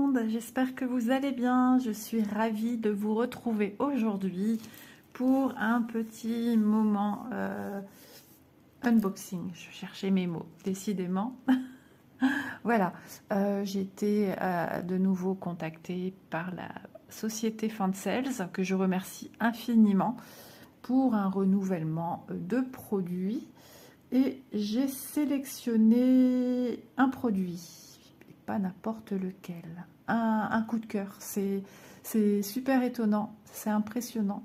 monde, j'espère que vous allez bien. Je suis ravie de vous retrouver aujourd'hui pour un petit moment unboxing. Je cherchais mes mots, décidément. Voilà, j'ai été de nouveau contactée par la société Fansales, que je remercie infiniment pour un renouvellement de produits. Et j'ai sélectionné un produit, pas n'importe lequel, un coup de cœur. C'est super étonnant, c'est impressionnant.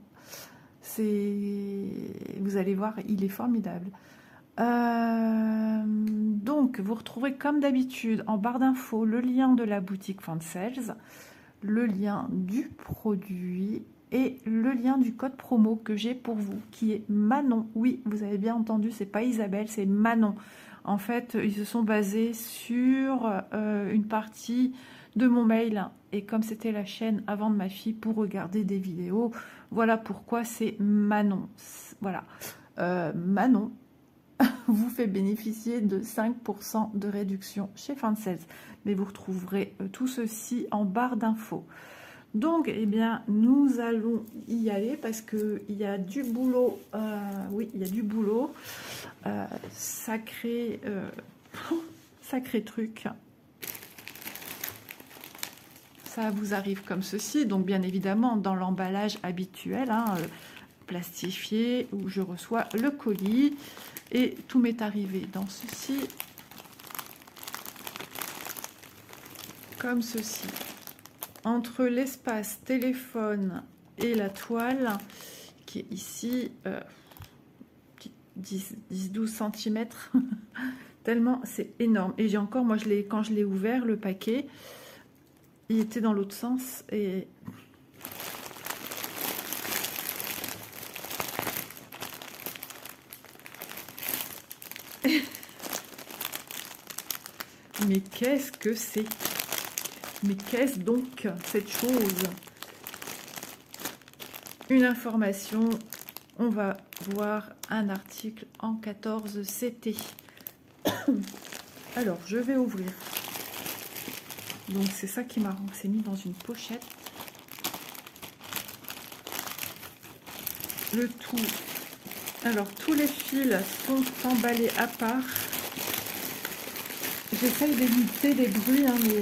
Vous allez voir, il est formidable. Donc, vous retrouverez comme d'habitude en barre d'infos le lien de la boutique Fansales, le lien du produit et le lien du code promo que j'ai pour vous, qui est Manon. Oui, vous avez bien entendu, c'est pas Isabelle, c'est Manon. En fait, ils se sont basés sur une partie de mon mail, et comme c'était la chaîne avant de ma fille pour regarder des vidéos, voilà pourquoi c'est Manon. Voilà, Manon vous fait bénéficier de 5% de réduction chez Fansales. Mais vous retrouverez tout ceci en barre d'infos. Donc, eh bien, nous allons y aller parce qu'il y a du boulot. Oui, il y a du boulot. Sacré truc. Ça vous arrive comme ceci. Donc, bien évidemment, dans l'emballage habituel, plastifié, où je reçois le colis. Et tout m'est arrivé dans ceci. Comme ceci. Entre l'espace téléphone et la toile, qui est ici, 10-12 cm, tellement c'est énorme. Et j'ai encore, moi, quand je l'ai ouvert, le paquet, il était dans l'autre sens. Et mais qu'est-ce que c'est? Mais qu'est-ce donc cette chose? Une information, on va voir un article en 14 CT. Alors, je vais ouvrir. Donc, c'est ça qui m'a c'est mis dans une pochette. Le tout. Alors, tous les fils sont emballés à part. J'essaye d'éviter les bruits, mais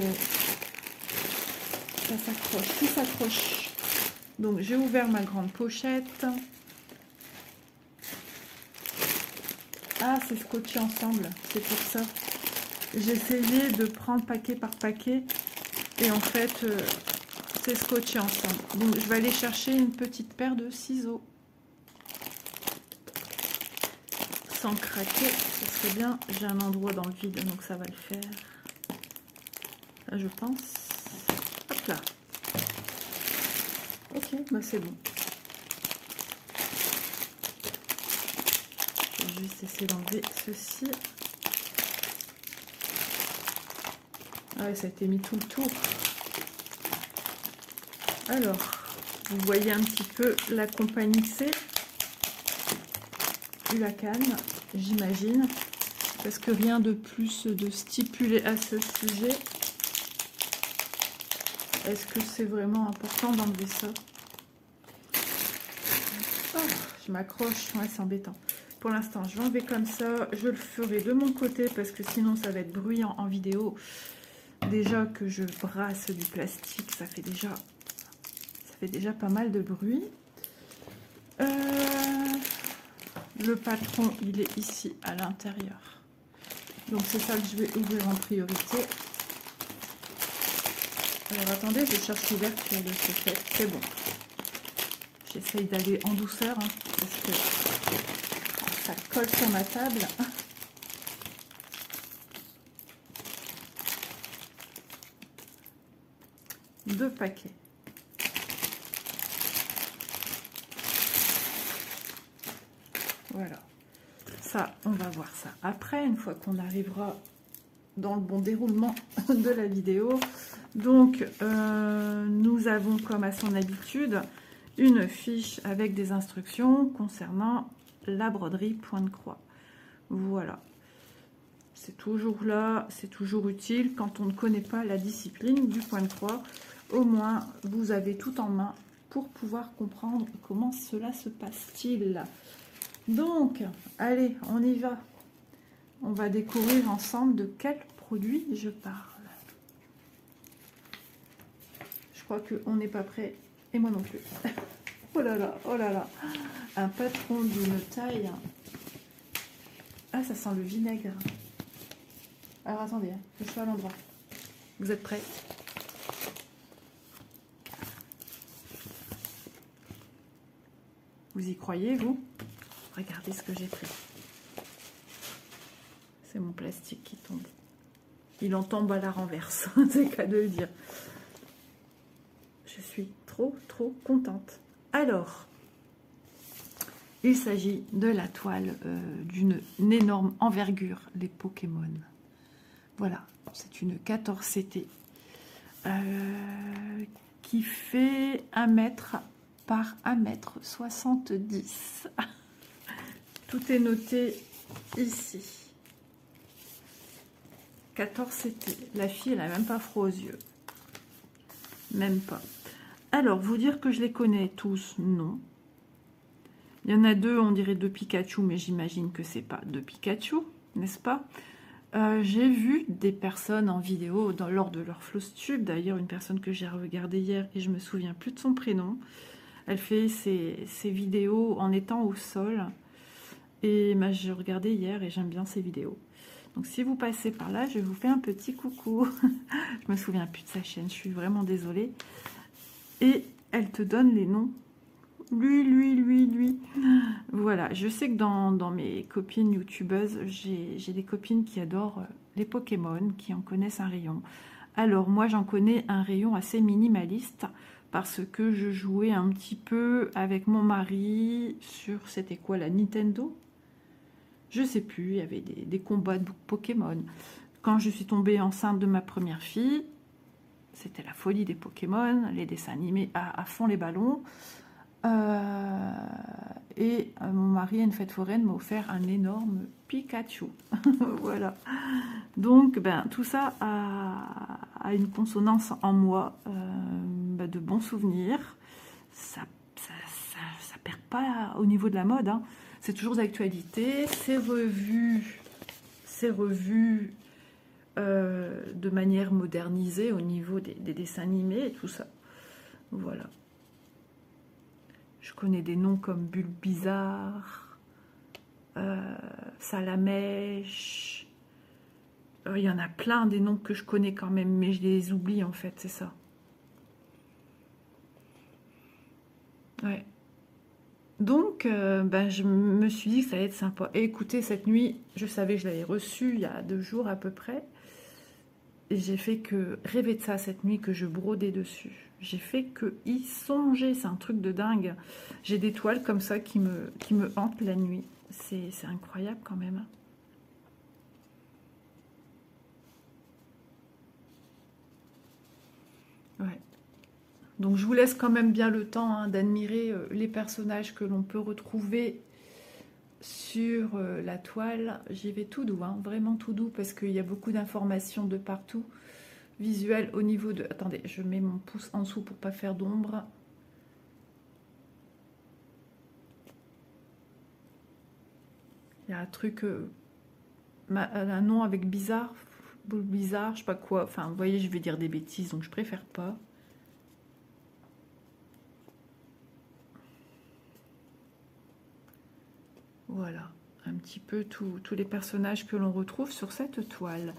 ça s'accroche, tout s'accroche. Donc j'ai ouvert ma grande pochette. Ah, c'est scotché ensemble, c'est pour ça. J'ai essayé de prendre paquet par paquet et en fait c'est scotché ensemble. Donc je vais aller chercher une petite paire de ciseaux. Sans craquer, ce serait bien. J'ai un endroit dans le vide, donc ça va le faire. Là, je pense. Hop là. Ok, bah c'est bon. Je vais juste essayer d'enlever ceci. Ah ouais, ça a été mis tout le tour. Alors, vous voyez un petit peu la compagnie C. La canne, j'imagine, parce que rien de plus de stipulé à ce sujet. Est-ce que c'est vraiment important d'enlever ça? Oh, je m'accroche, ouais, c'est embêtant. Pour l'instant, je vais enlever comme ça. Je le ferai de mon côté parce que sinon ça va être bruyant en vidéo. Déjà que je brasse du plastique, ça fait déjà pas mal de bruit. Le patron, il est ici à l'intérieur. Donc c'est ça que je vais ouvrir en priorité. Alors attendez, je cherche l'ouverture de ce fait. C'est bon. J'essaye d'aller en douceur parce que ça colle sur ma table. Deux paquets. Voilà. Ça, on va voir ça après, une fois qu'on arrivera dans le bon déroulement de la vidéo. Donc, nous avons, comme à son habitude, une fiche avec des instructions concernant la broderie point de croix. Voilà. C'est toujours là, c'est toujours utile quand on ne connaît pas la discipline du point de croix. Au moins, vous avez tout en main pour pouvoir comprendre comment cela se passe-t-il. Donc, allez, on y va. On va découvrir ensemble de quel produit je parle. Je crois qu'on n'est pas prêt, et moi non plus. Oh là là, oh là là. Un patron d'une taille. Ah, ça sent le vinaigre. Alors attendez, je suis à l'endroit. Vous êtes prêts? Vous y croyez, vous? Regardez ce que j'ai pris. C'est mon plastique qui tombe. Il en tombe à la renverse, c'est qu'à de le dire. Je suis trop contente. Alors, il s'agit de la toile d'une énorme envergure, les Pokémon. Voilà, c'est une 14 CT qui fait 1 mètre par 1,70 m. Tout est noté ici. 14 CT. La fille, elle n'a même pas froid aux yeux. Même pas. Alors, vous dire que je les connais tous, non. Il y en a deux, on dirait deux Pikachu, mais j'imagine que c'est pas deux Pikachu, n'est-ce pas? J'ai vu des personnes en vidéo lors de leur Flosstube, d'ailleurs une personne que j'ai regardée hier et je me souviens plus de son prénom. Elle fait ses vidéos en étant au sol et je regardais hier et j'aime bien ses vidéos. Donc si vous passez par là, je vous fais un petit coucou. Je me souviens plus de sa chaîne, je suis vraiment désolée. Et elle te donne les noms. Lui. Voilà, je sais que dans mes copines youtubeuses, j'ai des copines qui adorent les Pokémon, qui en connaissent un rayon. Alors moi, j'en connais un rayon assez minimaliste parce que je jouais un petit peu avec mon mari sur, c'était quoi, la Nintendo? Je sais plus, il y avait des combats de Pokémon. Quand je suis tombée enceinte de ma première fille, c'était la folie des Pokémon, les dessins animés à fond les ballons. Et mon mari à une fête foraine m'a offert un énorme Pikachu. Voilà. Donc tout ça a une consonance en moi de bons souvenirs. Ça perd pas au niveau de la mode, hein. C'est toujours d'actualité, c'est revu de manière modernisée au niveau des dessins animés et tout ça. Voilà. Je connais des noms comme Bulbizarre, Salamèche. Il y en a plein des noms que je connais quand même, mais je les oublie en fait, c'est ça. Ouais. Donc, je me suis dit que ça allait être sympa. Et écoutez, cette nuit, je savais que je l'avais reçue il y a 2 jours à peu près. Et j'ai fait que rêver de ça cette nuit, que je brodais dessus. J'ai fait que y songer, c'est un truc de dingue. J'ai des toiles comme ça qui me hantent la nuit. C'est incroyable quand même. Ouais. Donc je vous laisse quand même bien le temps hein, d'admirer les personnages que l'on peut retrouver sur la toile. J'y vais tout doux, hein, vraiment tout doux, parce qu'il y a beaucoup d'informations de partout. Visuel au niveau de... Attendez, je mets mon pouce en dessous pour pas faire d'ombre. Il y a un truc... un nom avec bizarre, bizarre, je sais pas quoi. Enfin, vous voyez, je vais dire des bêtises, donc je préfère pas. Voilà, un petit peu tous les personnages que l'on retrouve sur cette toile.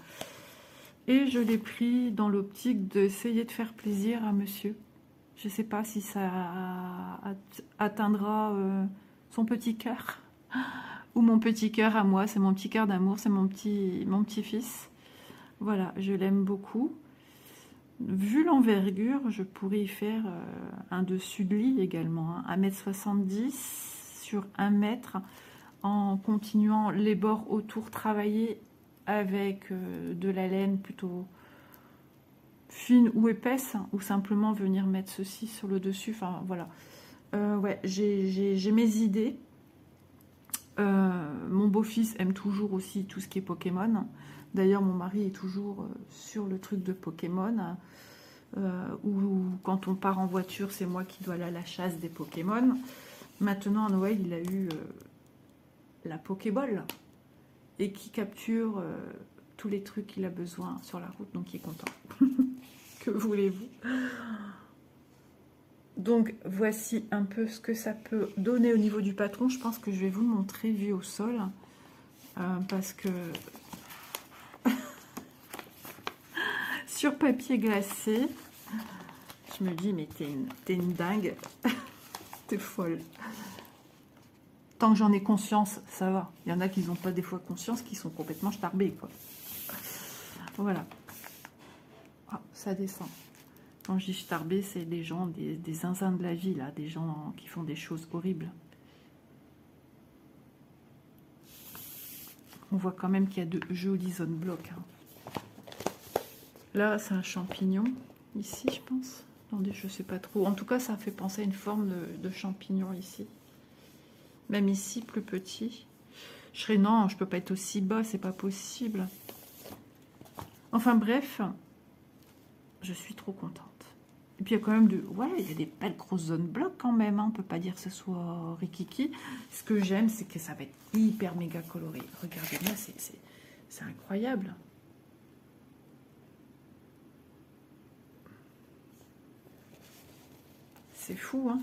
Et je l'ai pris dans l'optique d'essayer de faire plaisir à monsieur. Je ne sais pas si ça atteindra son petit cœur. Ou mon petit cœur à moi, c'est mon petit cœur d'amour, c'est mon petit-fils. Voilà, je l'aime beaucoup. Vu l'envergure, je pourrais y faire un dessus de lit également. Hein, 1,70 m sur 1 mètre, en continuant les bords autour travaillés avec de la laine plutôt fine ou épaisse, ou simplement venir mettre ceci sur le dessus. Enfin voilà, ouais, j'ai mes idées Mon beau-fils aime toujours aussi tout ce qui est Pokémon. D'ailleurs, mon mari est toujours sur le truc de Pokémon. Ou quand on part en voiture, c'est moi qui dois aller à la chasse des Pokémon. Maintenant, à Noël, il a eu la Pokéball et qui capture tous les trucs qu'il a besoin sur la route, donc il est content. Que voulez-vous? Donc voici un peu ce que ça peut donner au niveau du patron. Je pense que je vais vous le montrer vu au sol, parce que sur papier glacé, je me dis mais t'es une dingue, t'es folle. Tant que j'en ai conscience, ça va. Il y en a qui n'ont pas des fois conscience, qui sont complètement starbés, quoi. Voilà. Ah, ça descend. Quand je dis starbé, c'est des gens, des zinzins de la vie, là, des gens qui font des choses horribles. On voit quand même qu'il y a de jolies zones blocs. Hein. Là, c'est un champignon, ici, je pense. Attendez, je ne sais pas trop. En tout cas, ça fait penser à une forme de champignon ici. Même ici, plus petit. Je serais, non, je peux pas être aussi bas, c'est pas possible. Enfin bref, je suis trop contente. Et puis il y a quand même ouais, il y a des belles grosses zones blocs quand même. Hein. On peut pas dire que ce soit rikiki. Ce que j'aime, c'est que ça va être hyper méga coloré. Regardez-moi, c'est incroyable. C'est fou, hein.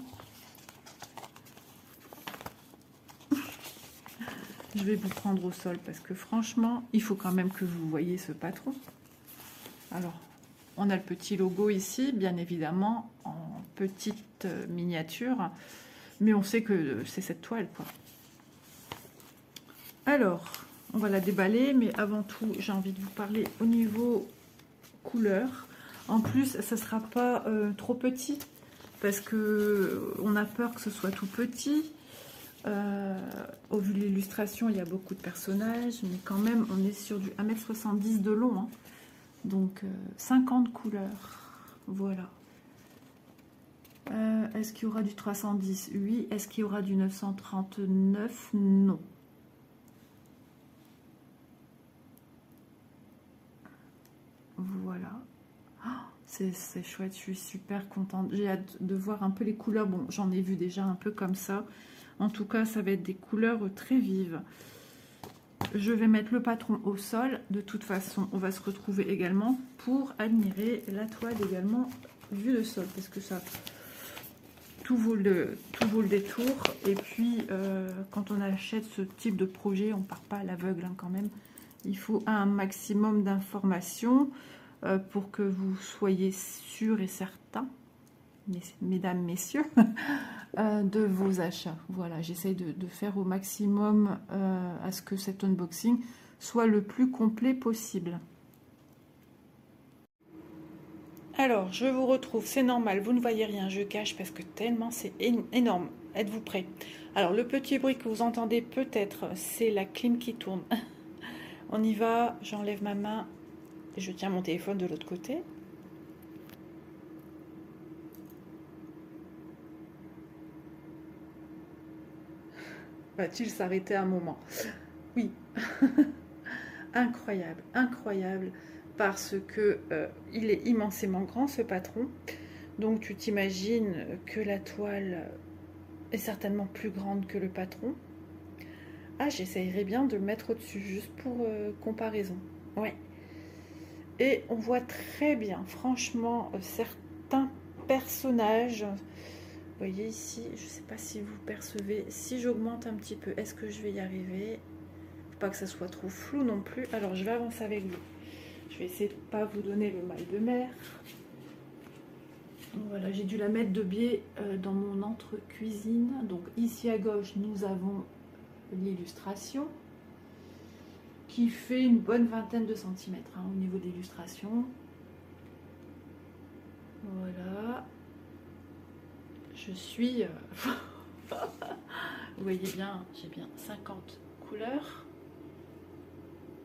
Je vais vous prendre au sol parce que franchement, il faut quand même que vous voyez ce patron. Alors, on a le petit logo ici, bien évidemment, en petite miniature. Mais on sait que c'est cette toile, quoi. Alors, on va la déballer. Mais avant tout, j'ai envie de vous parler au niveau couleur. En plus, ça ne sera pas trop petit. Parce que on a peur que ce soit tout petit. Au vu de l'illustration, il y a beaucoup de personnages, mais quand même, on est sur du 1,70 m de long. Hein. Donc, 50 couleurs. Voilà. Est-ce qu'il y aura du 310? Oui. Est-ce qu'il y aura du 939? Non. Voilà. Oh, c'est chouette, je suis super contente. J'ai hâte de voir un peu les couleurs. Bon, j'en ai vu déjà un peu comme ça. En tout cas, ça va être des couleurs très vives. Je vais mettre le patron au sol. De toute façon, on va se retrouver également pour admirer la toile également vue de sol. Parce que ça, tout vaut le détour. Et puis, quand on achète ce type de projet, on ne part pas à l'aveugle hein, quand même. Il faut un maximum d'informations pour que vous soyez sûrs et certains, mesdames, messieurs, de vos achats. Voilà, j'essaye de faire au maximum à ce que cet unboxing soit le plus complet possible. Alors, je vous retrouve, c'est normal, vous ne voyez rien, je cache parce que tellement c'est énorme. Êtes-vous prêts? Alors, le petit bruit que vous entendez peut-être, c'est la clim qui tourne. On y va, j'enlève ma main et je tiens mon téléphone de l'autre côté. Va-t-il s'arrêter un moment? Oui. Incroyable, incroyable, parce que il est immensément grand ce patron. Donc tu t'imagines que la toile est certainement plus grande que le patron. Ah, j'essayerais bien de le mettre au-dessus, juste pour comparaison. Ouais. Et on voit très bien, franchement, certains personnages. Vous voyez ici, je ne sais pas si vous percevez. Si j'augmente un petit peu, est-ce que je vais y arriver? Faut pas que ça soit trop flou non plus. Alors, je vais avancer avec vous. Je vais essayer de ne pas vous donner le mal de mer. Voilà, j'ai dû la mettre de biais dans mon entre-cuisine. Donc ici à gauche, nous avons l'illustration qui fait une bonne vingtaine de centimètres hein, au niveau de l'illustration. Voilà. Je suis... vous voyez bien, j'ai bien 50 couleurs.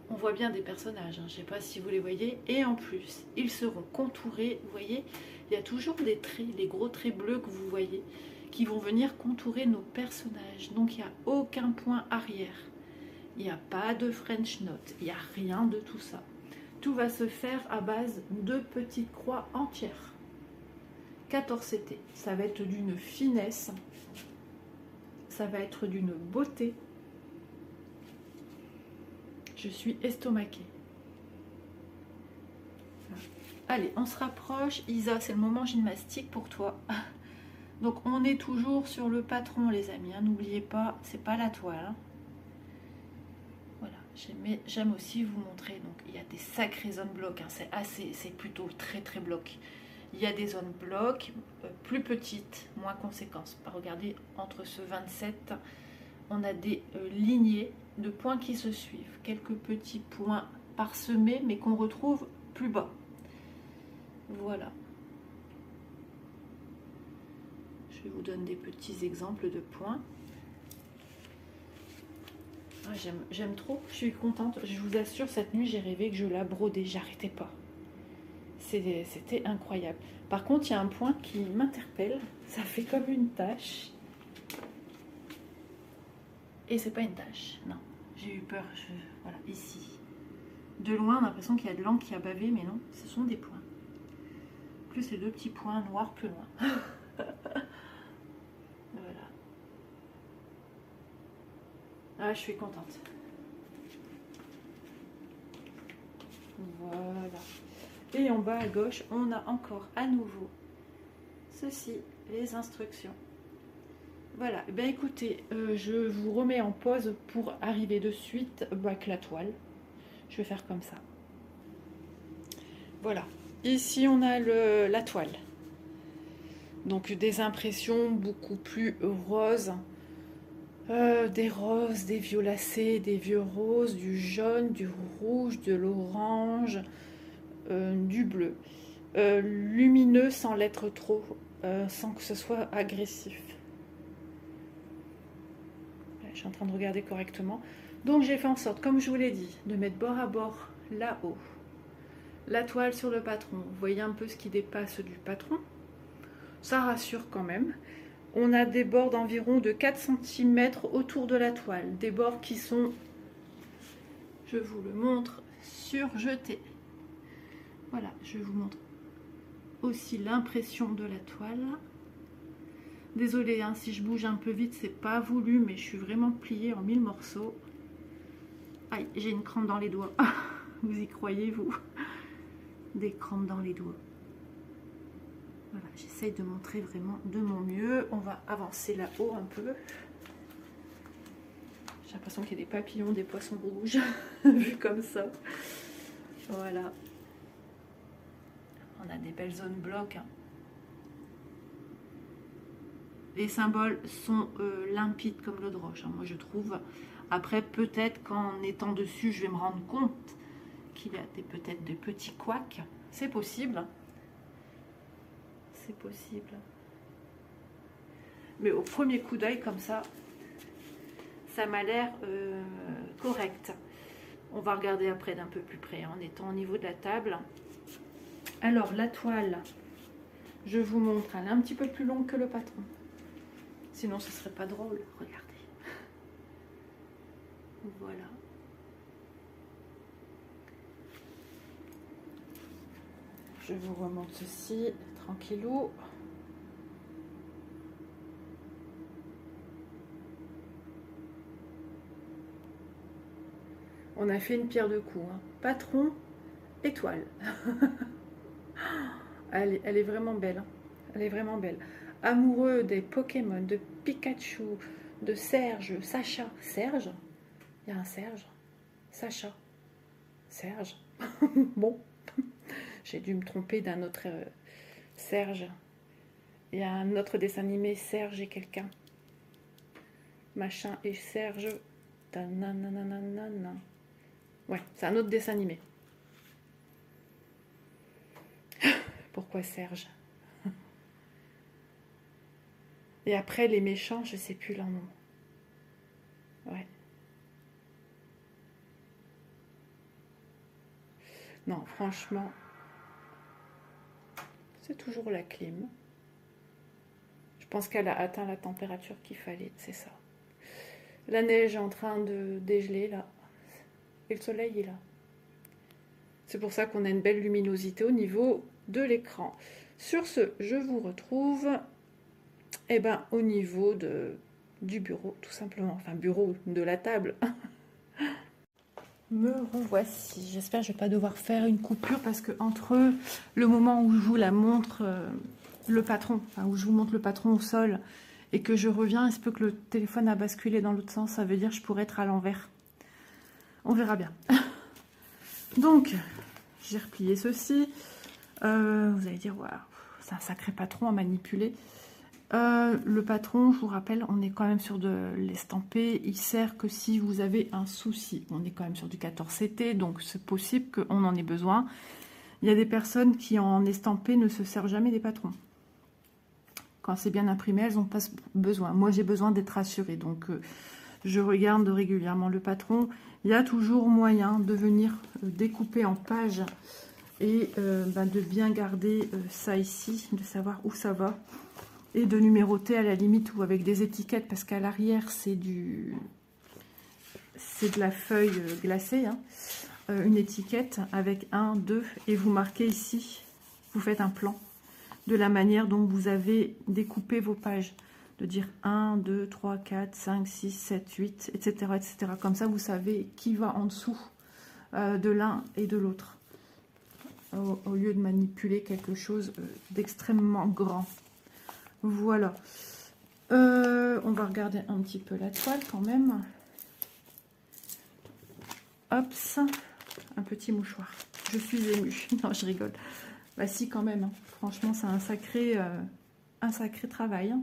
On voit bien des personnages, hein, je ne sais pas si vous les voyez. Et en plus, ils seront contourés, vous voyez, il y a toujours des traits, des gros traits bleus que vous voyez, qui vont venir contourer nos personnages. Donc il n'y a aucun point arrière. Il n'y a pas de French note. Il n'y a rien de tout ça. Tout va se faire à base de petites croix entières. 14 CT. Ça va être d'une finesse. Ça va être d'une beauté. Je suis estomaquée. Allez, on se rapproche. Isa, c'est le moment gymnastique pour toi. Donc, on est toujours sur le patron, les amis. Hein. N'oubliez pas, c'est pas la toile. Hein. Voilà, j'aime aussi vous montrer. Donc, il y a des sacrées zones blocs. Hein. C'est plutôt très, très bloc. Il y a des zones blocs plus petites, moins conséquences. Regardez, entre ce 27, on a des lignées de points qui se suivent. Quelques petits points parsemés, mais qu'on retrouve plus bas. Voilà. Je vous donne des petits exemples de points. Ah, j'aime trop, je suis contente. Je vous assure, cette nuit, j'ai rêvé que je la brodais. J'arrêtais pas. C'était incroyable. Par contre, il y a un point qui m'interpelle. Ça fait comme une tache. Et c'est pas une tache, non. J'ai eu peur. Voilà, ici. De loin, on a l'impression qu'il y a de l'encre qui a bavé, mais non, ce sont des points. Plus ces deux petits points noirs plus loin. Voilà. Ah, je suis contente. Voilà. Et en bas à gauche, on a encore à nouveau ceci, les instructions. Voilà, ben écoutez, je vous remets en pause pour arriver de suite avec la toile. Je vais faire comme ça. Voilà, ici on a la toile. Donc des impressions beaucoup plus roses. Des roses, des violacés, des vieux roses, du jaune, du rouge, de l'orange, du bleu. Lumineux sans l'être trop, sans que ce soit agressif. Je suis en train de regarder correctement. Donc j'ai fait en sorte, comme je vous l'ai dit, de mettre bord à bord là-haut la toile sur le patron. Vous voyez un peu ce qui dépasse du patron. Ça rassure quand même. On a des bords d'environ de 4 cm autour de la toile. Des bords qui sont, je vous le montre, surjetés. Voilà, je vous montre aussi l'impression de la toile. Désolée hein, si je bouge un peu vite, c'est pas voulu, mais je suis vraiment pliée en 1000 morceaux. Aïe, j'ai une crampe dans les doigts. Vous y croyez, vous? Des crampes dans les doigts. Voilà, j'essaye de montrer vraiment de mon mieux. On va avancer là-haut un peu. J'ai l'impression qu'il y a des papillons, des poissons rouges, vu comme ça. Voilà. On a des belles zones blocs. Hein. Les symboles sont limpides comme l'eau de roche, hein, moi je trouve. Après, peut-être qu'en étant dessus, je vais me rendre compte qu'il y a peut-être des petits couacs. C'est possible. C'est possible. Mais au premier coup d'œil, comme ça m'a l'air correct. On va regarder après d'un peu plus près, en étant au niveau de la table. Alors, la toile, je vous montre, elle est un petit peu plus longue que le patron. Sinon, ce serait pas drôle. Regardez. Voilà. Je vous remonte ceci, tranquillou. On a fait une pierre de coups. Hein. Patron, étoile. Elle est vraiment belle. Hein. Elle est vraiment belle. Amoureux des Pokémon, de Pikachu, de Serge, Sacha. Serge? Il y a un Serge. Sacha. Serge. Bon. J'ai dû me tromper d'un autre Serge. Il y a un autre dessin animé, Serge et quelqu'un. Machin et Serge. Ouais, c'est un autre dessin animé. Pourquoi Serge? Et après, les méchants, je sais plus leur nom. Ouais. Non, franchement, c'est toujours la clim. Je pense qu'elle a atteint la température qu'il fallait, c'est ça. La neige est en train de dégeler là. Et le soleil est là. C'est pour ça qu'on a une belle luminosité au niveau de l'écran. Sur ce, je vous retrouve au niveau du bureau, tout simplement. Enfin, bureau, de la table. Me revoici. J'espère que je ne vais pas devoir faire une coupure parce que entre le moment où je vous la montre, le patron, enfin, où je vous montre le patron au sol et que je reviens, il se peut que le téléphone a basculé dans l'autre sens. Ça veut dire que je pourrais être à l'envers. On verra bien. Donc, j'ai replié ceci. Vous allez dire, voilà, c'est un sacré patron à manipuler. Le patron, je vous rappelle, on est quand même sur de l'estampé. Il sert que si vous avez un souci. On est quand même sur du 14CT, donc c'est possible qu'on en ait besoin. Il y a des personnes qui en estampé ne se servent jamais des patrons. Quand c'est bien imprimé, elles n'ont pas besoin. Moi, j'ai besoin d'être rassurée, donc je regarde régulièrement le patron. Il y a toujours moyen de venir découper en pages et de bien garder ça ici, de savoir où ça va. Et de numéroter à la limite ou avec des étiquettes, parce qu'à l'arrière, c'est de la feuille glacée. Hein. Une étiquette avec 1, 2, et vous marquez ici, vous faites un plan de la manière dont vous avez découpé vos pages. De dire 1, 2, 3, 4, 5, 6, 7, 8, etc. etc. Comme ça, vous savez qui va en dessous de l'un et de l'autre. Au lieu de manipuler quelque chose d'extrêmement grand. Voilà. On va regarder un petit peu la toile quand même. Hop, un petit mouchoir. Je suis émue. Non, je rigole. Bah si, quand même. Hein. Franchement, c'est un sacré travail. Hein.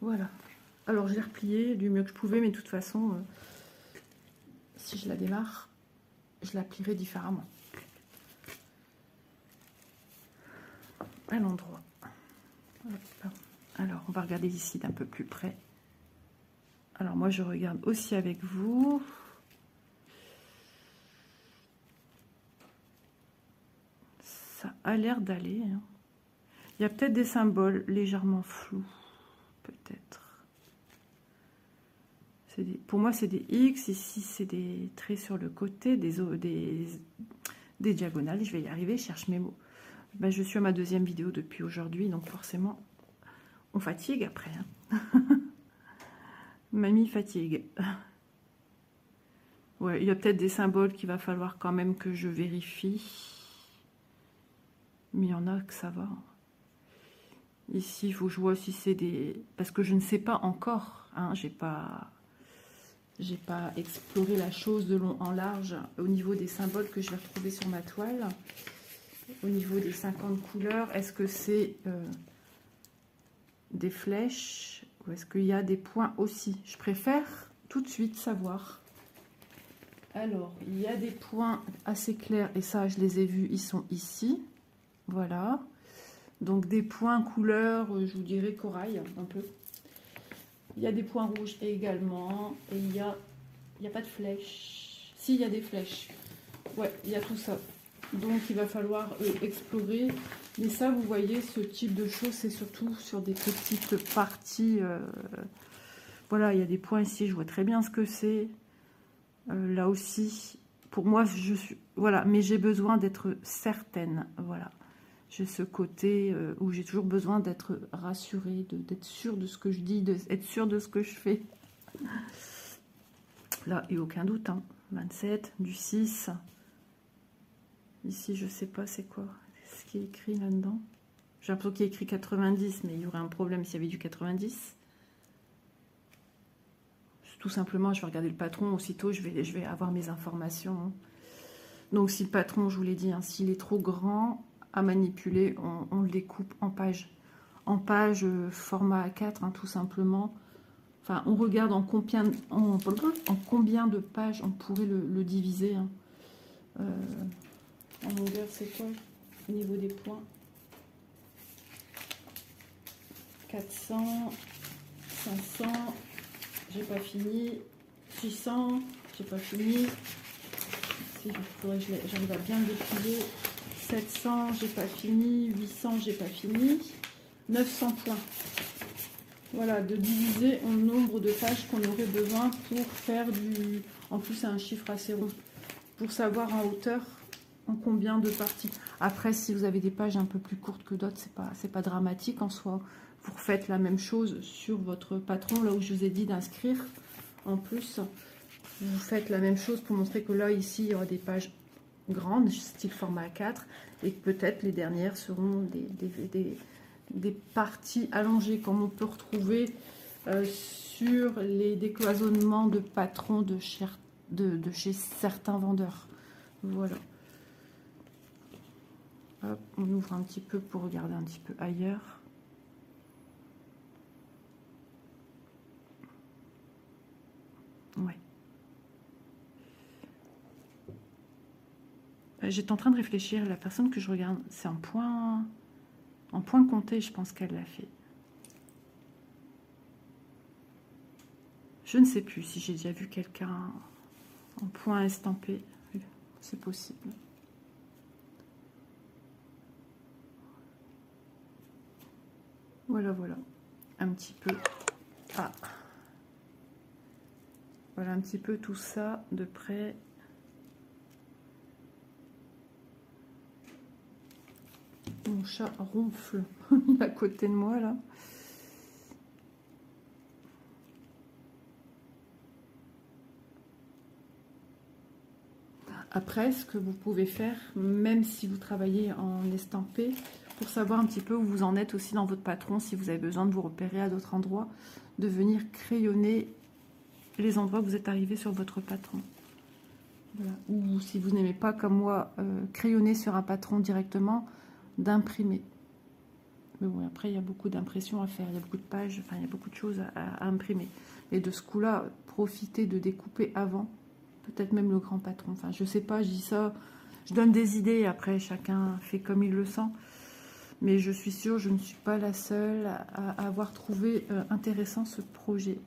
Voilà. Alors, je l'ai replié du mieux que je pouvais, mais de toute façon, si je la démarre, je la plierai différemment. À l'endroit. Alors, on va regarder ici d'un peu plus près. Alors, moi, je regarde aussi avec vous. Ça a l'air d'aller. Hein. Il y a peut-être des symboles légèrement flous. Peut-être. Pour moi, c'est des X. Ici, c'est des traits sur le côté, des diagonales. Je vais y arriver, je cherche mes mots. Ben, je suis à ma deuxième vidéo depuis aujourd'hui, donc forcément, on fatigue après. Hein. Mamie fatigue. Ouais, il y a peut-être des symboles qu'il va falloir quand même que je vérifie. Mais il y en a que ça va. Ici, il faut que je vois si c'est des... Parce que je ne sais pas encore. Hein, j'ai pas exploré la chose de long en large au niveau des symboles que je vais retrouver sur ma toile. Au niveau des 50 couleurs, est-ce que c'est des flèches ou est-ce qu'il y a des points aussi? Je préfère tout de suite savoir. Alors, il y a des points assez clairs et ça, je les ai vus, ils sont ici. Voilà. Donc, des points couleur, je vous dirais corail, un peu. Il y a des points rouges également. Et il y a pas de flèches. Si, il y a des flèches. Ouais, il y a tout ça. Donc, il va falloir explorer. Mais ça, vous voyez, ce type de choses, c'est surtout sur des petites parties. Voilà, il y a des points ici. Je vois très bien ce que c'est. Là aussi, pour moi, je suis... Voilà, mais j'ai besoin d'être certaine. Voilà. J'ai ce côté où j'ai toujours besoin d'être rassurée, d'être sûre de ce que je dis, d'être sûre de ce que je fais. Là, il n'y a aucun doute. Hein. 27, du 6... Ici, je sais pas c'est quoi ce qui est écrit là-dedans. J'ai l'impression qu'il y a écrit 90, mais il y aurait un problème s'il y avait du 90. Tout simplement, je vais regarder le patron. Aussitôt, je vais avoir mes informations. Donc, si le patron, je vous l'ai dit, hein, s'il est trop grand à manipuler, on le découpe en pages. En pages format A4, hein, tout simplement. Enfin, on regarde en combien de pages on pourrait le diviser. Hein. En longueur, c'est quoi au niveau des points? 400, 500, j'ai pas fini. 600, j'ai pas fini. Si, il faudrait que j'arrive à bien le déplier. 700, j'ai pas fini. 800, j'ai pas fini. 900 points. Voilà, de diviser en nombre de pages qu'on aurait besoin pour faire du... En plus, c'est un chiffre assez rond. Pour savoir en hauteur en combien de parties. Après, si vous avez des pages un peu plus courtes que d'autres, c'est pas dramatique en soi. Vous refaites la même chose sur votre patron, là où je vous ai dit d'inscrire. En plus, vous faites la même chose pour montrer que là, ici, il y aura des pages grandes, style format A4, et que peut-être les dernières seront des parties allongées, comme on peut retrouver sur les décloisonnements de patrons de chez certains vendeurs. Voilà. Hop, on ouvre un petit peu pour regarder un petit peu ailleurs. Ouais. J'étais en train de réfléchir, la personne que je regarde, c'est en point compté, je pense qu'elle l'a fait. Je ne sais plus si j'ai déjà vu quelqu'un en point estampé. C'est possible. Voilà, voilà. Un petit peu. Ah. Voilà un petit peu tout ça de près. Mon chat ronfle à côté de moi là. Après, ce que vous pouvez faire, même si vous travaillez en estampé, pour savoir un petit peu où vous en êtes aussi dans votre patron, si vous avez besoin de vous repérer à d'autres endroits, de venir crayonner les endroits où vous êtes arrivé sur votre patron. Voilà. Ou si vous n'aimez pas, comme moi, crayonner sur un patron directement, d'imprimer. Mais bon, après, il y a beaucoup d'impressions à faire, il y a beaucoup de pages, enfin, il y a beaucoup de choses à imprimer. Et de ce coup-là, profitez de découper avant, peut-être même le grand patron. Enfin, je sais pas, je dis ça, je donne des idées, après, chacun fait comme il le sent. Mais je suis sûre, je ne suis pas la seule à avoir trouvé intéressant ce projet.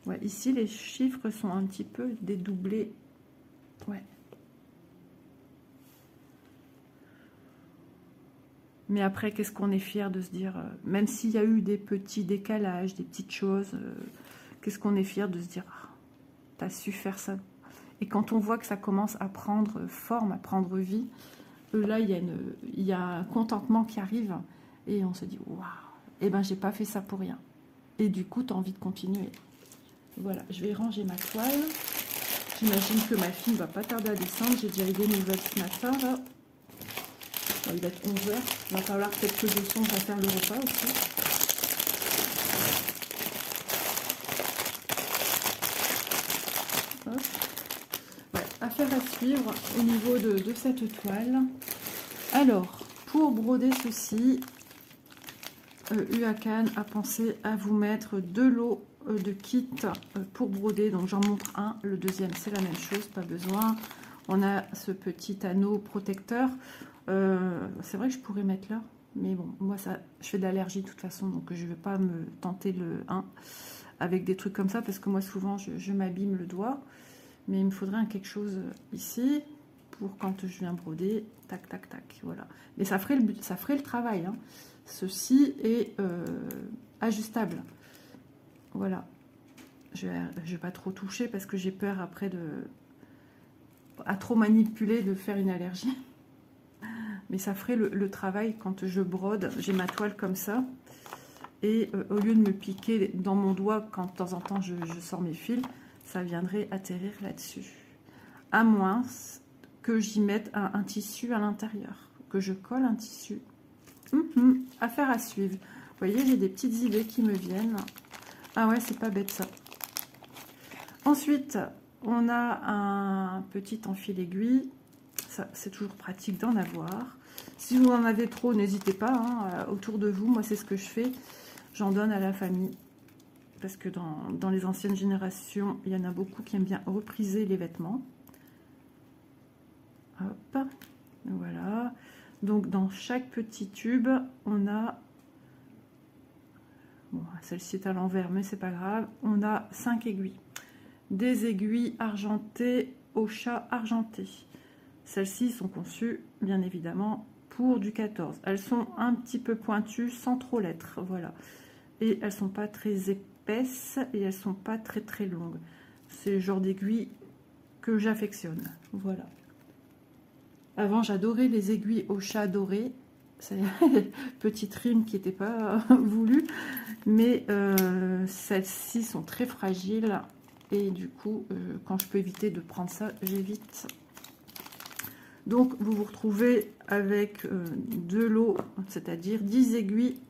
Ouais, ici, les chiffres sont un petit peu dédoublés. Ouais. Mais après, qu'est-ce qu'on est fier de se dire, même s'il y a eu des petits décalages, des petites choses, qu'est-ce qu'on est fier de se dire, ah, t'as su faire ça. Et quand on voit que ça commence à prendre forme, à prendre vie, là, il y a un contentement qui arrive et on se dit, waouh, eh ben, j'ai pas fait ça pour rien. Et du coup, tu as envie de continuer. Voilà, je vais ranger ma toile. J'imagine que ma fille ne va pas tarder à descendre. J'ai déjà eu des nouvelles ce matin, là. Il va être 11 h. Il va falloir peut-être que je songe à faire le repas aussi. Ouais, affaire à suivre au niveau de cette toile. Alors, pour broder ceci, UACAN a pensé à vous mettre de l'eau de kit pour broder. Donc j'en montre un, le deuxième c'est la même chose, pas besoin. On a ce petit anneau protecteur. C'est vrai que je pourrais mettre là, mais bon, moi ça, je fais de l'allergie de toute façon, donc je ne vais pas me tenter le 1 avec des trucs comme ça, parce que moi souvent je m'abîme le doigt, mais il me faudrait quelque chose ici, pour quand je viens broder, tac, tac, tac, voilà. Mais ça ferait le travail, hein. Ceci est ajustable, voilà. Je vais pas trop toucher, parce que j'ai peur après à trop manipuler, de faire une allergie. Mais ça ferait le travail quand je brode. J'ai ma toile comme ça. Et au lieu de me piquer dans mon doigt quand de temps en temps je sors mes fils, ça viendrait atterrir là-dessus. À moins que j'y mette un tissu à l'intérieur. Que je colle un tissu. Affaire à suivre. Vous voyez, j'ai des petites idées qui me viennent. Ah ouais, c'est pas bête ça. Ensuite, on a un petit enfil aiguille. C'est toujours pratique d'en avoir. Si vous en avez trop, n'hésitez pas, hein, autour de vous. Moi, c'est ce que je fais. J'en donne à la famille. Parce que dans les anciennes générations, il y en a beaucoup qui aiment bien repriser les vêtements. Hop, voilà. Donc, dans chaque petit tube, on a... Bon, celle-ci est à l'envers, mais c'est pas grave. On a 5 aiguilles. Des aiguilles argentées au chat argenté. Celles-ci sont conçues, bien évidemment, pour du 14. Elles sont un petit peu pointues sans trop l'être, voilà. Et elles sont pas très épaisses et elles sont pas très très longues. C'est le genre d'aiguille que j'affectionne, voilà. Avant, j'adorais les aiguilles au chat doré. C'est petite rime qui n'était pas voulue, mais celles-ci sont très fragiles et du coup, quand je peux éviter de prendre ça, j'évite. Donc, vous vous retrouvez avec de l'eau, c'est-à-dire 10 aiguilles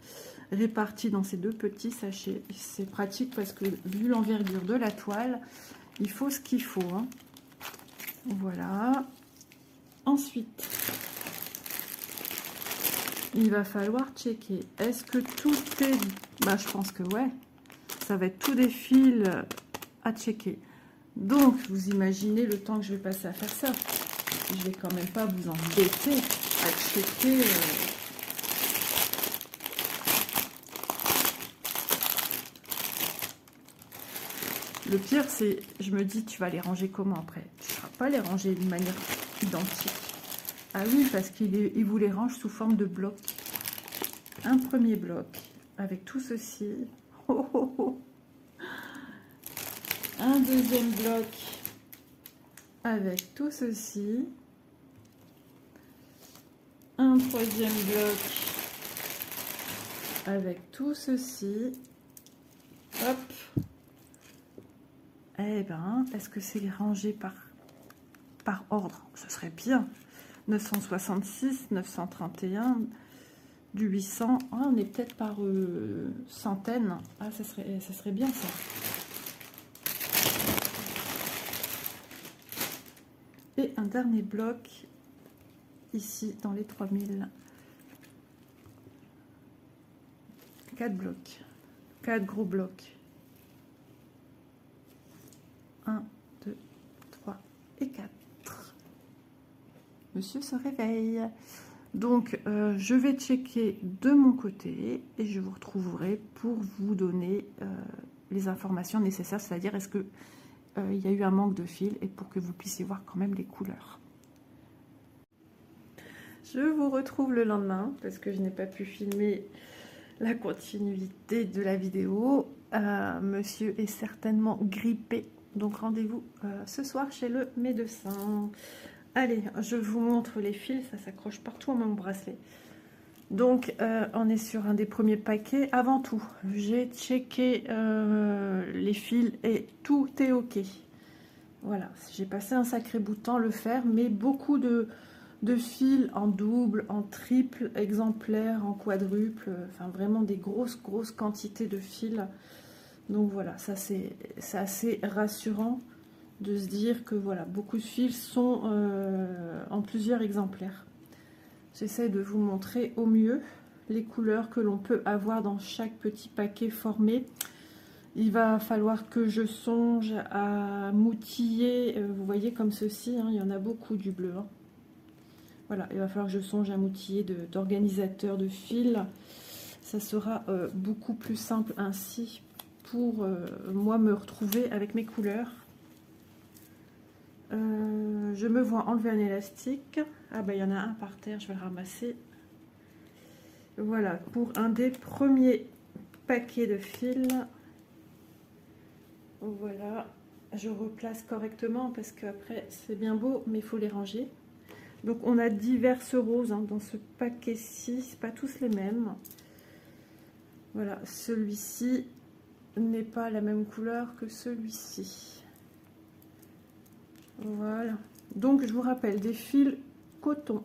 réparties dans ces deux petits sachets. C'est pratique parce que vu l'envergure de la toile, il faut ce qu'il faut, hein. Voilà. Ensuite, il va falloir checker. Est-ce que tout est... Bah, je pense que ouais. Ça va être tout des fils à checker. Donc, vous imaginez le temps que je vais passer à faire ça. Je vais quand même pas vous embêter à checker. Le pire, c'est, je me dis, tu vas les ranger comment après? Tu ne vas pas les ranger d'une manière identique. Ah oui, parce qu'il vous les range sous forme de bloc. Un premier bloc avec tout ceci. Oh, oh, oh. Un deuxième bloc avec tout ceci. Un troisième bloc avec tout ceci. Hop. Eh ben, est-ce que c'est rangé par ordre? Ce serait bien. 966, 931, du 800. Ah, on est peut-être par centaines. Ah, ça serait bien ça. Et un dernier bloc ici dans les 3000. 4 blocs. 4 gros blocs. 1, 2, 3 et 4. Monsieur se réveille. Donc, je vais checker de mon côté et je vous retrouverai pour vous donner les informations nécessaires, c'est-à-dire est-ce que il y a eu un manque de fil et pour que vous puissiez voir quand même les couleurs. Je vous retrouve le lendemain parce que je n'ai pas pu filmer la continuité de la vidéo. Monsieur est certainement grippé, donc rendez-vous ce soir chez le médecin. Allez, je vous montre les fils, ça s'accroche partout à mon bracelet. Donc, on est sur un des premiers paquets. Avant tout, j'ai checké les fils et tout est OK. Voilà, j'ai passé un sacré bout de temps à le faire, mais beaucoup de fils en double, en triple exemplaire, en quadruple, enfin vraiment des grosses quantités de fils. Donc voilà, ça c'est assez rassurant de se dire que voilà, beaucoup de fils sont en plusieurs exemplaires. J'essaie de vous montrer au mieux les couleurs que l'on peut avoir dans chaque petit paquet formé. Il va falloir que je songe à m'outiller, vous voyez comme ceci, hein, il y en a beaucoup du bleu. Hein. Voilà, il va falloir que je songe à m'outiller d'organisateur de fils. Ça sera beaucoup plus simple ainsi pour moi me retrouver avec mes couleurs. Je me vois enlever un élastique. Ah bah il y en a un par terre, je vais le ramasser. Voilà, pour un des premiers paquets de fils. Voilà, je replace correctement parce qu'après c'est bien beau, mais il faut les ranger. Donc on a diverses roses hein, dans ce paquet-ci, c'est pas tous les mêmes. Voilà, celui-ci n'est pas la même couleur que celui-ci. Voilà, donc je vous rappelle des fils coton.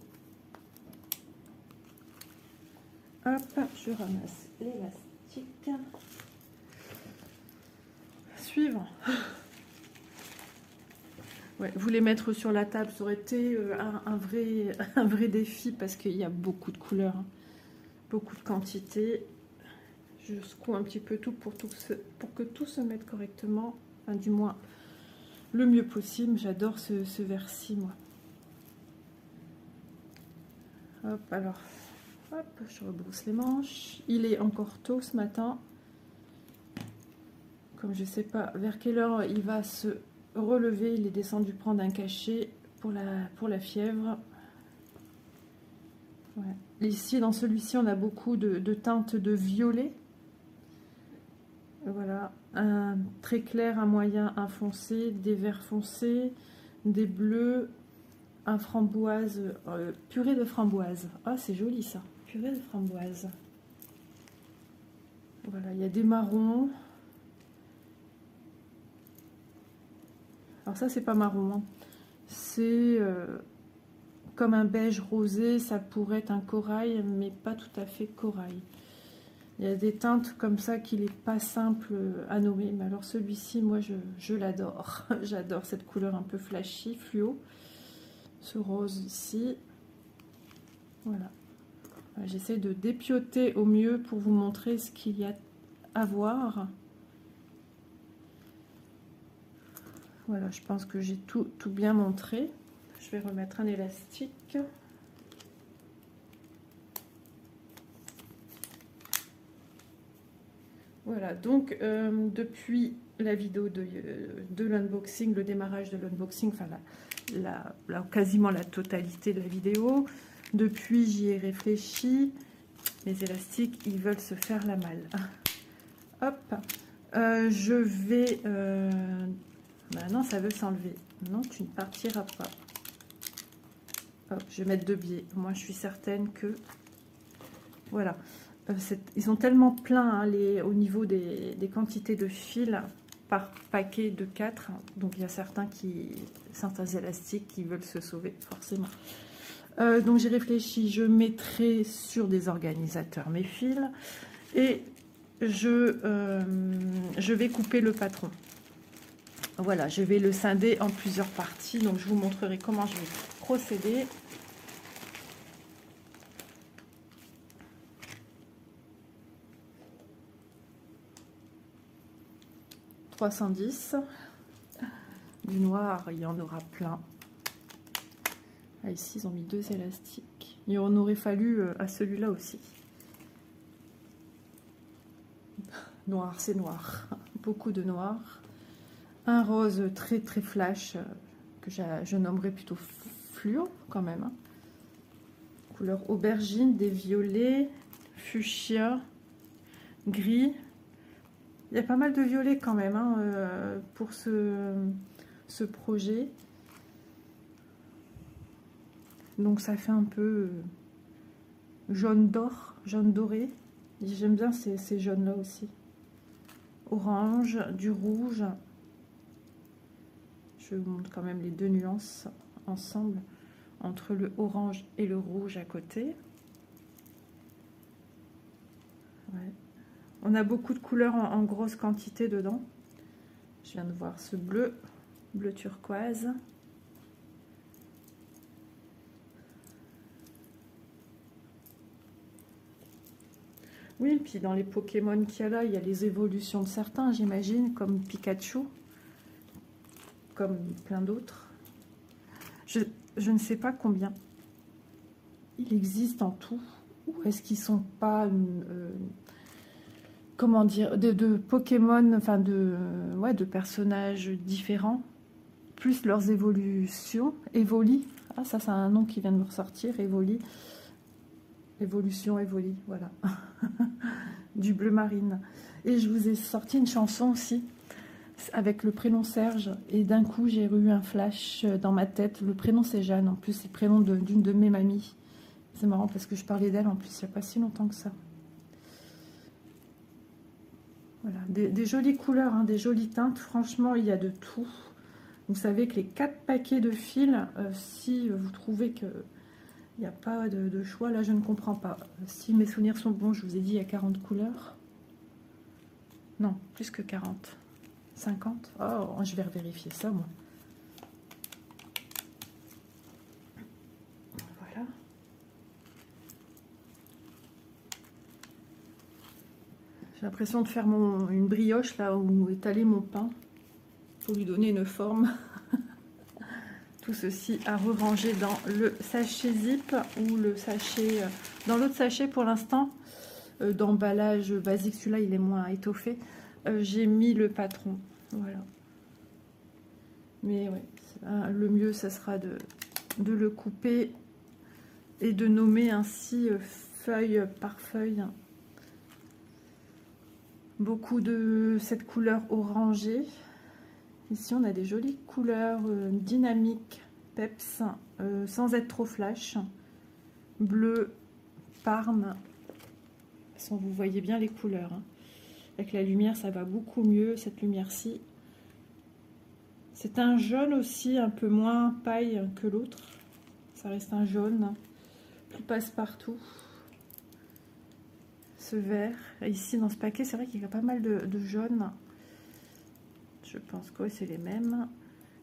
Hop, je ramasse l'élastique. Suivant. Ouais, vous les mettre sur la table, ça aurait été un vrai défi parce qu'il y a beaucoup de couleurs, hein, beaucoup de quantité. Je secoue un petit peu tout pour que tout se mette correctement, enfin, du moins le mieux possible. J'adore ce vert-ci, moi. Hop, alors, hop, je rebrousse les manches. Il est encore tôt ce matin. Comme je ne sais pas vers quelle heure il va se relever, il est descendu prendre un cachet pour la fièvre. Ouais. Ici, dans celui-ci, on a beaucoup de teintes de violet. Voilà, un très clair, un moyen, un foncé, des verts foncés, des bleus, un framboise, purée de framboise. Ah, c'est joli ça, purée de framboise. Voilà, il y a des marrons. Alors ça, c'est pas marron, hein. C'est comme un beige rosé, ça pourrait être un corail, mais pas tout à fait corail. Il y a des teintes comme ça qu'il n'est pas simple à nommer. Mais alors celui-ci, moi, je l'adore. J'adore cette couleur un peu flashy, fluo. Ce rose ici. Voilà. J'essaie de dépioter au mieux pour vous montrer ce qu'il y a à voir. Voilà, je pense que j'ai tout bien montré. Je vais remettre un élastique. Voilà, donc depuis la vidéo de l'unboxing, le démarrage de l'unboxing, enfin quasiment la totalité de la vidéo, depuis j'y ai réfléchi, les élastiques, ils veulent se faire la malle. Hop, je vais... bah non, ça veut s'enlever. Non, tu ne partiras pas. Hop, je vais mettre 2 biais. Moi, je suis certaine que... Voilà. Ils sont tellement pleins hein, au niveau des quantités de fils par paquet de 4. Donc, il y a certains élastiques qui veulent se sauver, forcément. Donc, j'ai réfléchi. Je mettrai sur des organisateurs mes fils. Et je vais couper le patron. Voilà, je vais le scinder en plusieurs parties. Donc, je vous montrerai comment je vais procéder. « 310 » du noir, il y en aura plein. Ah, ici, ils ont mis 2 élastiques. Il en aurait fallu à celui-là aussi. Noir, c'est noir. Beaucoup de noir. Un rose très très flash que je nommerais plutôt fluo quand même. Hein. Couleur aubergine, des violets, fuchsia, gris. Il y a pas mal de violets quand même hein, pour ce projet. Donc ça fait un peu jaune d'or, jaune doré. J'aime bien ces jaunes là aussi. Orange, du rouge. Je vous montre quand même les 2 nuances ensemble entre le orange et le rouge à côté. Ouais. On a beaucoup de couleurs en grosse quantité dedans. Je viens de voir ce bleu turquoise. Oui, et puis dans les Pokémon qu'il y a là, il y a les évolutions de certains, j'imagine, comme Pikachu, comme plein d'autres. Je ne sais pas combien il existe en tout, ou est-ce qu'ils sont pas, comment dire, de Pokémon, enfin de personnages différents, plus leurs évolutions, Evoli, ah ça c'est un nom qui vient de me ressortir, Evoli, évolution, Evoli, voilà, du bleu marine. Et je vous ai sorti une chanson aussi, avec le prénom Serge, et d'un coup j'ai eu un flash dans ma tête. Le prénom c'est Jeanne, en plus c'est le prénom d'une de mes mamies. C'est marrant parce que je parlais d'elle en plus il n'y a pas si longtemps que ça. Voilà, des jolies couleurs, hein, des jolies teintes, franchement il y a de tout. Vous savez que les 4 paquets de fils, si vous trouvez que il n'y a pas de choix, là je ne comprends pas. Si mes souvenirs sont bons, je vous ai dit il y a 40 couleurs. Non, plus que 40. 50. Oh, je vais vérifier ça, moi. Voilà. J'ai l'impression de faire une brioche, là, où étaler mon pain, pour lui donner une forme. Tout ceci à re-ranger dans le sachet zip, ou le sachet... dans l'autre sachet, pour l'instant, d'emballage basique, celui-là, il est moins étoffé. J'ai mis le patron. Voilà. Mais ouais, le mieux, ça sera de le couper et de nommer ainsi feuille par feuille. Beaucoup de cette couleur orangée. Ici, on a des jolies couleurs dynamiques, peps, sans être trop flash. Bleu, parme. Vous voyez bien les couleurs. Hein. Avec la lumière, ça va beaucoup mieux, cette lumière-ci. C'est un jaune aussi, un peu moins paille que l'autre. Ça reste un jaune, plus passe-partout. Ce vert. Et ici, dans ce paquet, c'est vrai qu'il y a pas mal de jaune. Je pense que ouais, c'est les mêmes.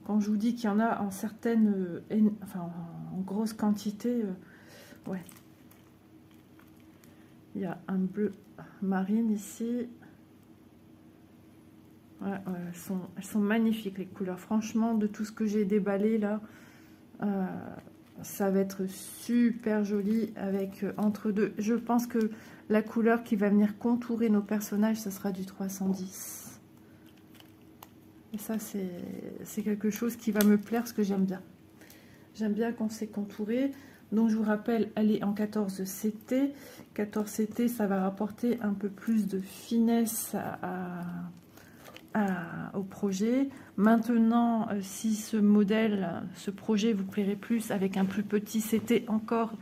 Quand je vous dis qu'il y en a en certaines, enfin en grosse quantité, ouais. Il y a un bleu marine ici. Ouais, ouais, elles sont magnifiques les couleurs. Franchement, de tout ce que j'ai déballé là, ça va être super joli avec entre deux. Je pense que la couleur qui va venir contourer nos personnages, ce sera du 310. Et ça, c'est quelque chose qui va me plaire, parce que j'aime bien. J'aime bien quand c'est contouré. Donc, je vous rappelle, elle est en 14 CT. 14 CT, ça va rapporter un peu plus de finesse au projet. Maintenant, si ce modèle, ce projet vous plairait plus avec un plus petit CT encore,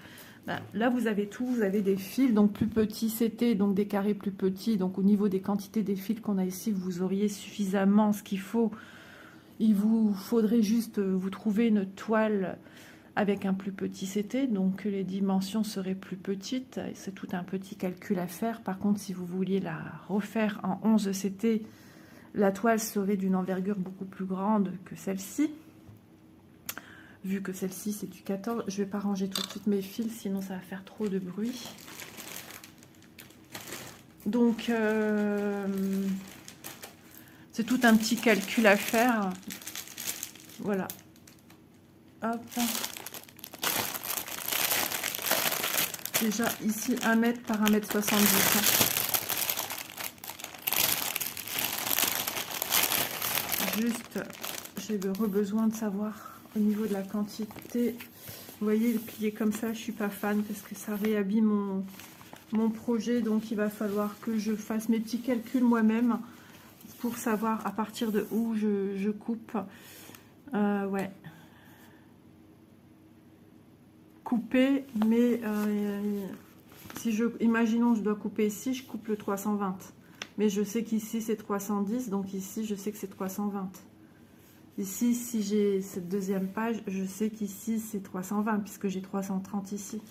ben, là, vous avez tout. Vous avez des fils, donc plus petits CT, donc des carrés plus petits. Donc, au niveau des quantités des fils qu'on a ici, vous auriez suffisamment ce qu'il faut. Il vous faudrait juste vous trouver une toile avec un plus petit CT, donc les dimensions seraient plus petites. C'est tout un petit calcul à faire. Par contre, si vous vouliez la refaire en 11 CT, la toile serait d'une envergure beaucoup plus grande que celle-ci. Vu que celle-ci, c'est du 14. Je ne vais pas ranger tout de suite mes fils, sinon ça va faire trop de bruit. Donc, c'est tout un petit calcul à faire. Voilà. Hop. Déjà, ici, 1 mètre par 1,70 m. Juste, j'ai besoin de savoir au niveau de la quantité. Vous voyez, le plié comme ça, je suis pas fan parce que ça réhabille mon projet. Donc, il va falloir que je fasse mes petits calculs moi-même pour savoir à partir de où je coupe. Ouais. Couper, mais si imaginons, je dois couper ici, je coupe le 320. Mais je sais qu'ici, c'est 310. Donc, ici, je sais que c'est 320. Ici, si j'ai cette deuxième page, je sais qu'ici, c'est 320, puisque j'ai 330 ici.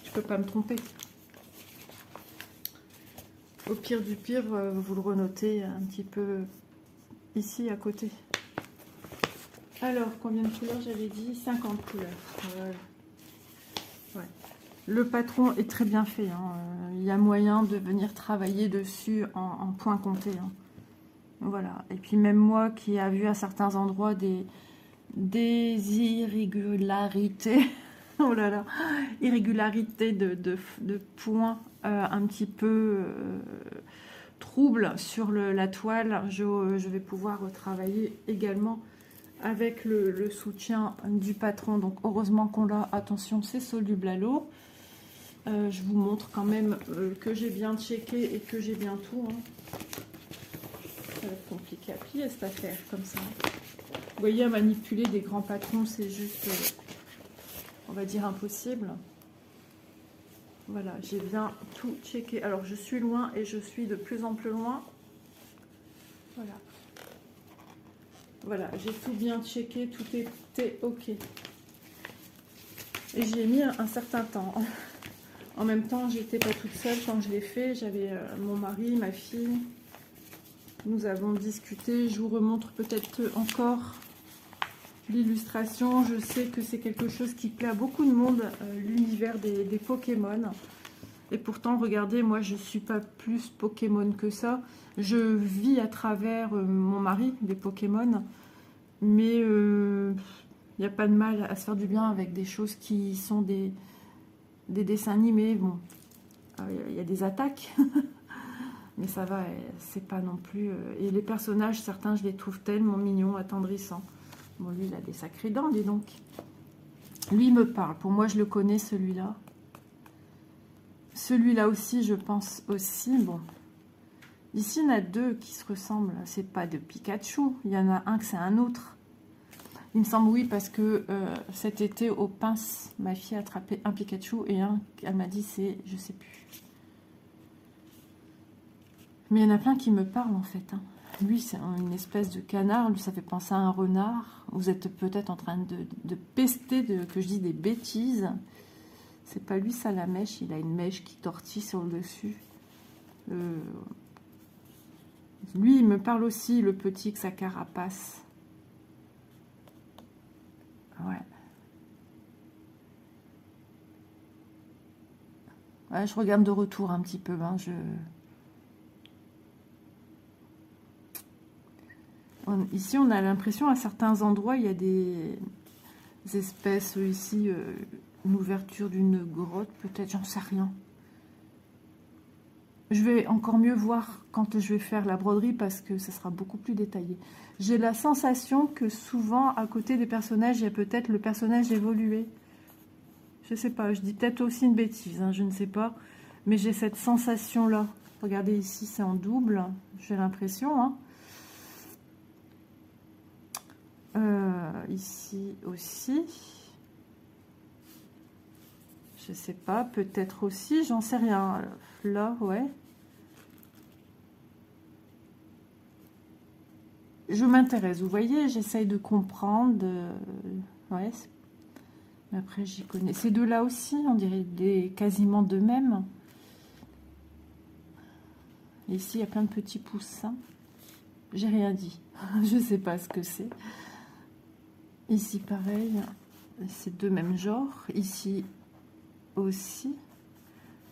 Je ne peux pas me tromper. Au pire du pire, vous le renotez un petit peu ici, à côté. Alors, combien de couleurs j'avais dit? 50 couleurs. Voilà. Ouais. Le patron est très bien fait. Hein. Il y a moyen de venir travailler dessus en point compté. Hein. Voilà, et puis même moi qui a vu à certains endroits des irrégularités, oh là là, irrégularités de points un petit peu troubles sur la toile, je vais pouvoir travailler également avec le soutien du patron. Donc heureusement qu'on l'a, attention, c'est soluble à l'eau. Je vous montre quand même que j'ai bien checké et que j'ai bien tout. Hein. Ça va être compliqué à plier cette affaire comme ça. Vous voyez, à manipuler des grands patrons, c'est juste, on va dire, impossible. Voilà, j'ai bien tout checké. Alors, je suis loin et je suis de plus en plus loin. Voilà. Voilà, j'ai tout bien checké, tout était OK. Et j'ai mis un certain temps. En même temps, j'étais pas toute seule quand je l'ai fait. J'avais mon mari, ma fille. Nous avons discuté. Je vous remontre peut-être encore l'illustration. Je sais que c'est quelque chose qui plaît à beaucoup de monde, l'univers des Pokémon. Et pourtant, regardez, moi, je ne suis pas plus Pokémon que ça. Je vis à travers mon mari, des Pokémon. Mais il n'y a pas de mal à se faire du bien avec des choses qui sont des dessins animés. Bon, il y a des attaques. Mais ça va, c'est pas non plus... Et les personnages, certains, je les trouve tellement mignons, attendrissants. Bon, lui, il a des sacrées dents, dis donc. Lui me parle. Pour moi, je le connais, celui-là. Celui-là aussi, je pense aussi. Bon. Ici, il y en a deux qui se ressemblent. C'est pas de Pikachu. Il y en a un que c'est un autre. Il me semble, oui, parce que cet été, aux pinces, ma fille a attrapé un Pikachu et un, elle m'a dit, c'est, je sais plus. Mais il y en a plein qui me parlent, en fait. Hein. Lui, c'est une espèce de canard. Lui, ça fait penser à un renard. Vous êtes peut-être en train de pester, que je dis des bêtises. C'est pas lui, ça, la mèche. Il a une mèche qui tortille sur le dessus. Lui, il me parle aussi, le petit, que sa carapace. Ouais. Ouais, je regarde de retour un petit peu. Hein, ici, on a l'impression, à certains endroits, il y a des espèces, ici, une ouverture d'une grotte, peut-être, j'en sais rien. Je vais encore mieux voir quand je vais faire la broderie parce que ça sera beaucoup plus détaillé. J'ai la sensation que souvent, à côté des personnages, il y a peut-être le personnage évolué. Je sais pas, je dis peut-être aussi une bêtise, hein, je ne sais pas. Mais j'ai cette sensation-là. Regardez ici, c'est en double, j'ai l'impression. Hein. Ici aussi. Je sais pas, peut-être aussi, j'en sais rien. Là, ouais. Je m'intéresse, vous voyez, j'essaye de comprendre. Ouais. Mais après, j'y connais. Ces deux-là aussi, on dirait quasiment de même. Et ici, il y a plein de petits poussins. J'ai rien dit. Je sais pas ce que c'est. Ici, pareil. C'est deux mêmes genres. Ici aussi.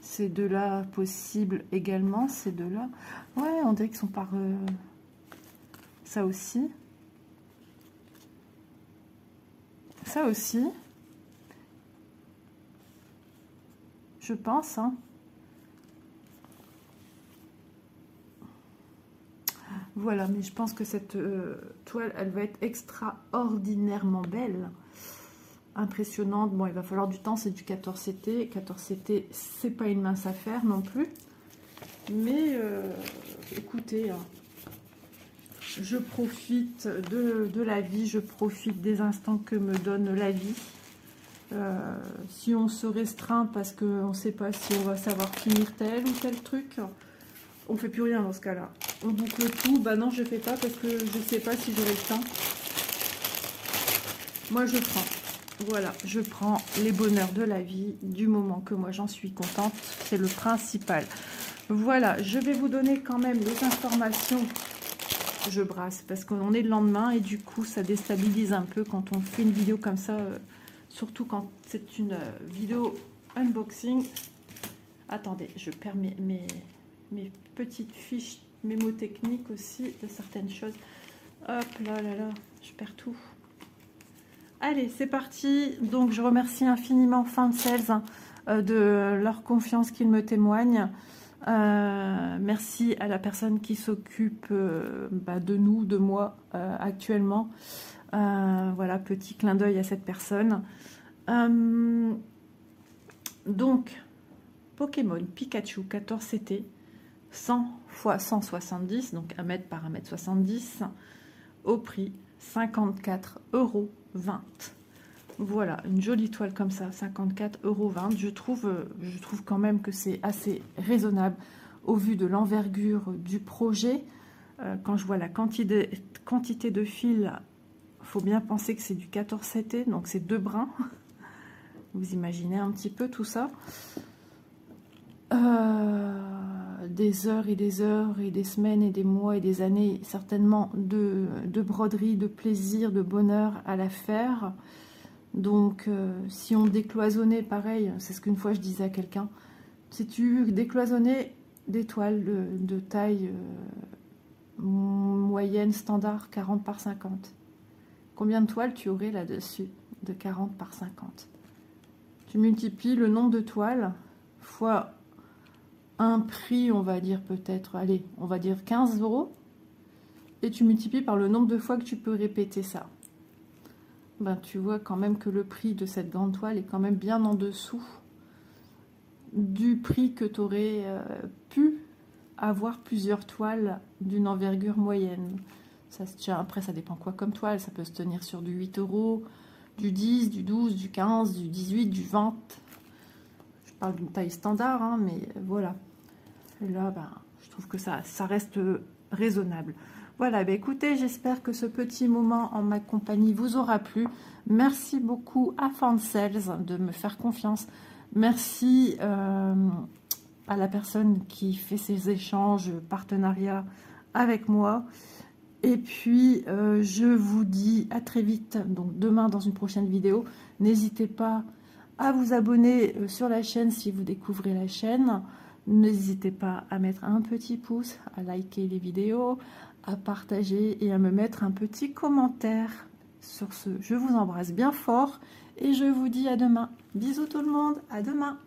Ces deux-là, possible également. Ces deux-là. Ouais, on dirait qu'ils sont par... Ça aussi. Ça aussi. Je pense. Hein. Voilà, mais je pense que cette toile, elle va être extraordinairement belle. Impressionnante. Bon, il va falloir du temps, c'est du 14CT. 14CT, c'est pas une mince affaire non plus. Mais écoutez, je profite de la vie, je profite des instants que me donne la vie. Si on se restreint parce qu'on ne sait pas si on va savoir finir tel ou tel truc, on ne fait plus rien dans ce cas-là. On boucle tout, bah non je ne fais pas parce que je ne sais pas si j'aurai le temps. Moi je prends. Voilà, je prends les bonheurs de la vie du moment que moi j'en suis contente, c'est le principal. Voilà, je vais vous donner quand même les informations. Je brasse parce qu'on est le lendemain et du coup ça déstabilise un peu quand on fait une vidéo comme ça, surtout quand c'est une vidéo unboxing. Attendez, je perds mes petites fiches mémotechniques aussi de certaines choses. Hop là là là, je perds tout. Allez, c'est parti. Donc, je remercie infiniment Fansales de leur confiance qu'ils me témoignent. Merci à la personne qui s'occupe de nous, de moi actuellement. Voilà, petit clin d'œil à cette personne. Donc, Pokémon Pikachu 14CT, 100 x 170, donc 1 mètre par 1,70 m, au prix 54,20 €. Voilà, une jolie toile comme ça, 54,20 €. Je trouve quand même que c'est assez raisonnable au vu de l'envergure du projet. Quand je vois la quantité de fils, il faut bien penser que c'est du 14CT, donc c'est 2 brins. Vous imaginez un petit peu tout ça. Des heures et des heures et des semaines et des mois et des années certainement de broderie, de plaisir, de bonheur à la faire. Donc si on décloisonnait, pareil, c'est ce qu'une fois je disais à quelqu'un, si tu décloisonnais des toiles de taille moyenne, standard, 40 par 50, combien de toiles tu aurais là-dessus de 40 par 50? Tu multiplies le nombre de toiles fois un prix, on va dire peut-être, allez, on va dire 15 €, et tu multiplies par le nombre de fois que tu peux répéter ça. ben, tu vois quand même que le prix de cette grande toile est quand même bien en dessous du prix que tu aurais pu avoir plusieurs toiles d'une envergure moyenne. Ça se tient, après ça dépend quoi comme toile, ça peut se tenir sur du 8 €, du 10, du 12, du 15, du 18, du 20. Je parle d'une taille standard, hein, mais voilà. Et là, ben, je trouve que ça reste raisonnable. Voilà, ben écoutez, j'espère que ce petit moment en ma compagnie vous aura plu. Merci beaucoup à Fansels de me faire confiance. Merci à la personne qui fait ces échanges, partenariats avec moi. Et puis, je vous dis à très vite, donc demain dans une prochaine vidéo. N'hésitez pas à vous abonner sur la chaîne si vous découvrez la chaîne. N'hésitez pas à mettre un petit pouce, à liker les vidéos, à partager et à me mettre un petit commentaire. Sur ce, je vous embrasse bien fort et je vous dis à demain. Bisous tout le monde, à demain.